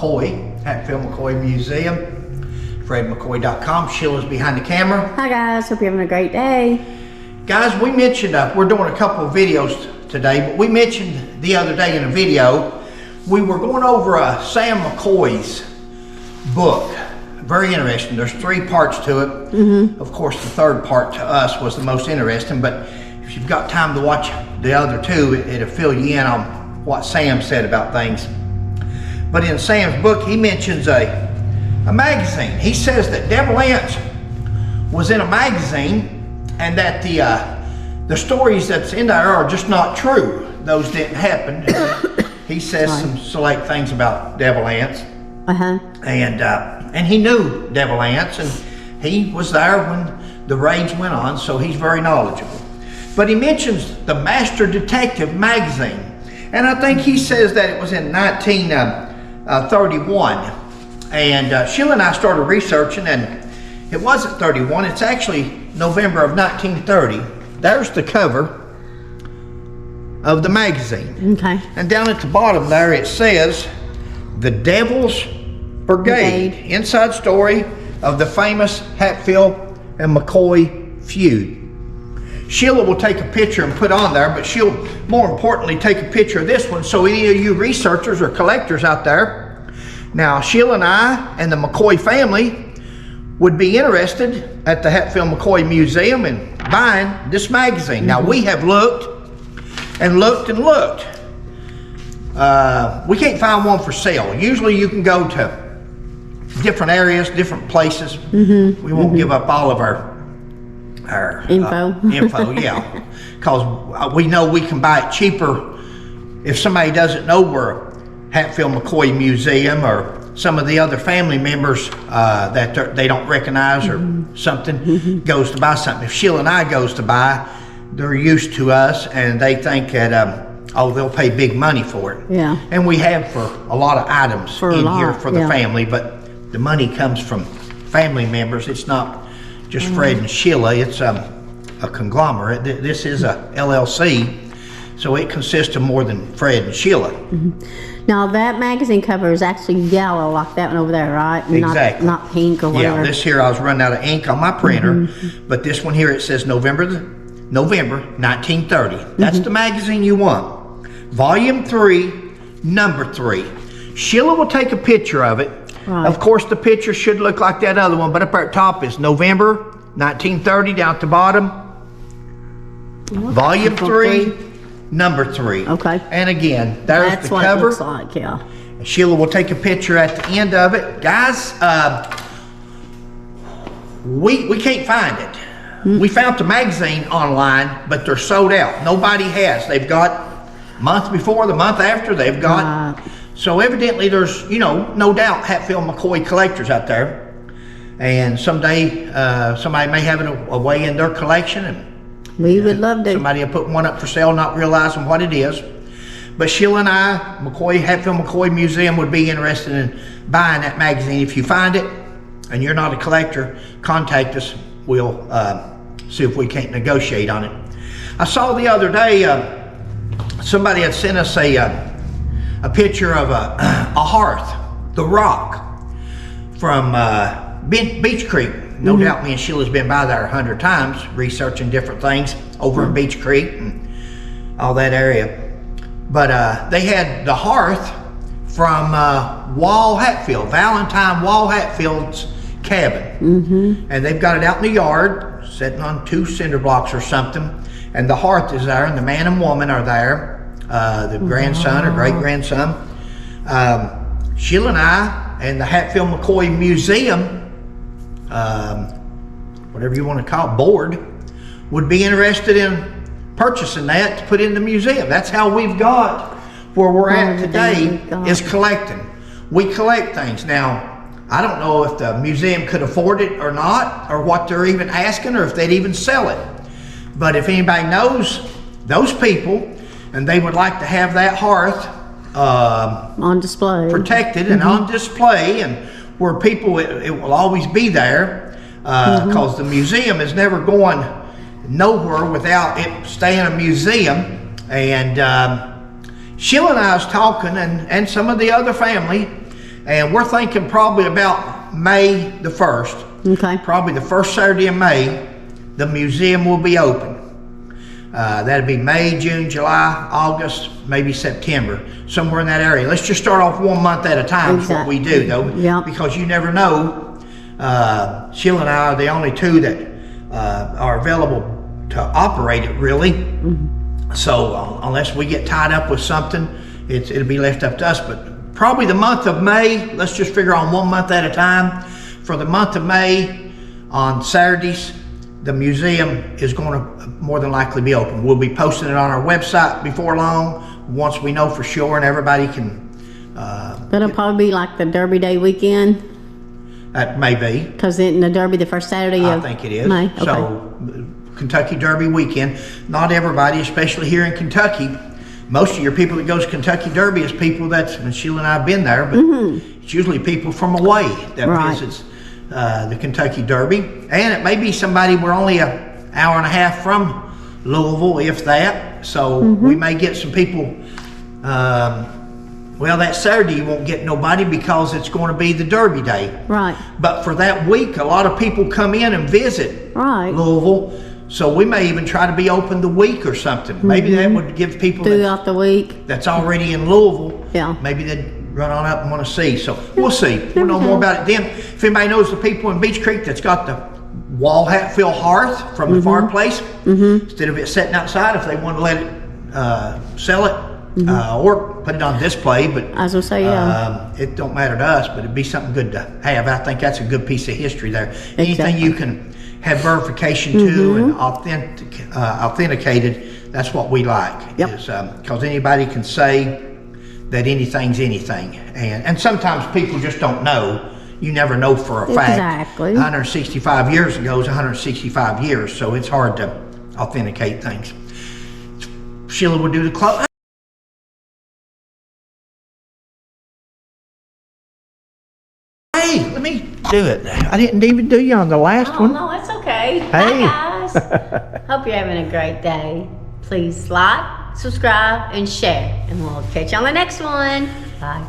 McCoy, Hatfield McCoy Museum, FredMcCoy.com. Sheila's behind the camera. Hi guys, hope you're having a great day. Guys, we mentioned, we're doing a couple of videos today, but we mentioned the other day in a video, we were going over Sam McCoy's book. Very interesting. There's 3 parts to it. Of course, the third part to us was the most interesting, but if you've got time to watch the other 2, it'll fill you in on what Sam said about things. But in Sam's book, he mentions a magazine. He says that Devil Anse was in a magazine and that the stories that's in there are just not true. Those didn't happen. He says some select things about Devil Anse. And he knew Devil Anse, and he was there when the raids went on, so he's very knowledgeable. But he mentions the Master Detective magazine, and I think he says that it was in 1931. And Sheila and I started researching, and it wasn't 31. It's actually November of 1930. There's the cover of the magazine. Okay. And down at the bottom there it says, "The Devil's Brigade. Inside story of the famous Hatfield and McCoy feud." Sheila will take a picture and put on there, but she'll more importantly take a picture of this one so any of you researchers or collectors out there. Now, Sheila and I and the McCoy family would be interested at the Hatfield McCoy Museum in buying this magazine. Now, we have looked and looked and looked. We can't find one for sale. Usually you can go to different areas, different places. We won't give up all of our info, yeah, because we know we can buy it cheaper if somebody doesn't know we're Hatfield McCoy Museum or some of the other family members that they don't recognize or something goes to buy something. If Sheila and I goes to buy, they're used to us and they think that they'll pay big money for it. Yeah. And we have for a lot of items here for the family, but the money comes from family members. It's not just Fred and Sheila. It's a conglomerate. This is a LLC, so it consists of more than Fred and Sheila. Now that magazine cover is actually yellow, like that one over there, right? Exactly. Not pink or whatever. Yeah, this here I was running out of ink on my printer, but this one here it says November 1930. That's the magazine you want. Volume 3, number 3. Sheila will take a picture of it. Right. Of course, the picture should look like that other one, but up there at top is November 1930 down at the bottom. Volume 3, number 3. Okay. And again, there's the cover. That's what it looks like, yeah. Sheila will take a picture at the end of it. Guys, we can't find it. We found the magazine online, but they're sold out. Nobody has. They've got month before, the month after, they've got. So evidently there's, no doubt Hatfield McCoy collectors out there. And someday somebody may have it away in their collection. And we would love to. Somebody will put one up for sale, not realizing what it is. But Sheila and I, Hatfield McCoy Museum, would be interested in buying that magazine. If you find it and you're not a collector, contact us. We'll see if we can't negotiate on it. I saw the other day, somebody had sent us a picture of a hearth, the rock, from Beach Creek. No doubt me and Sheila's been by there 100 times, researching different things over in Beach Creek and all that area. But they had the hearth from Valentine Wall Hatfield's cabin. And they've got it out in the yard, sitting on 2 cinder blocks or something. And the hearth is there, and the man and woman are there. The grandson or great-grandson. Sheila and I and the Hatfield McCoy Museum, whatever you want to call it, board, would be interested in purchasing that to put in the museum. That's how we've got where we're at today, is collecting. We collect things. Now, I don't know if the museum could afford it or not, or what they're even asking, or if they'd even sell it. But if anybody knows those people, and they would like to have that hearth on display, protected and on display, and where people, it will always be there, because the museum is never going nowhere without it staying a museum. And Sheila and I was talking, and some of the other family, And we're thinking probably about May the 1st. Okay. Probably the first Saturday in May, the museum will be open. That'd be May, June, July, August, maybe September, somewhere in that area. Let's just start off 1 month at a time. Is what we do, though, because you never know. Sheila and I are the only two that are available to operate it, really. So unless we get tied up with something, it'll be left up to us. But probably the month of May, let's just figure on 1 month at a time. For the month of May, on Saturdays, the museum is going to more than likely be open. We'll be posting it on our website before long, once we know for sure, and everybody can. That'll probably be like the Derby Day weekend. That may be. Because in the Derby, the first Saturday I of think it is. May. Okay. So, Kentucky Derby weekend. Not everybody, especially here in Kentucky. Most of your people that goes Kentucky Derby is people and Sheila and I have been there, but it's usually people from away that visits the Kentucky Derby. And it may be somebody, we're only an hour and a half from Louisville, if that. So we may get some people. Well, that Saturday you won't get nobody because it's going to be the Derby Day. Right. But for that week, a lot of people come in and visit Louisville. So we may even try to be open the week or something. Maybe that would give people throughout the week that's already in Louisville. Yeah. Maybe they'd run on up and want to see. So we'll see. We'll know more about it then. If anybody knows the people in Beach Creek that's got the wall Hatfield hearth from the fireplace, instead of it sitting outside, if they want to let it sell it or put it on display, but I was gonna say, it don't matter to us, but it'd be something good to have. I think that's a good piece of history there. Anything you can have verification to and authenticated, that's what we like. Because anybody can say that anything's anything, and sometimes people just don't know. You never know for a fact. Exactly. 165 years ago is 165 years, so it's hard to authenticate things. Sheila will do the close. Hey, let me do it. I didn't even do you on the last one. no, it's okay. Hey. Hi, guys. Hope you're having a great day. Please like, subscribe, and share. And we'll catch you on the next one. Bye.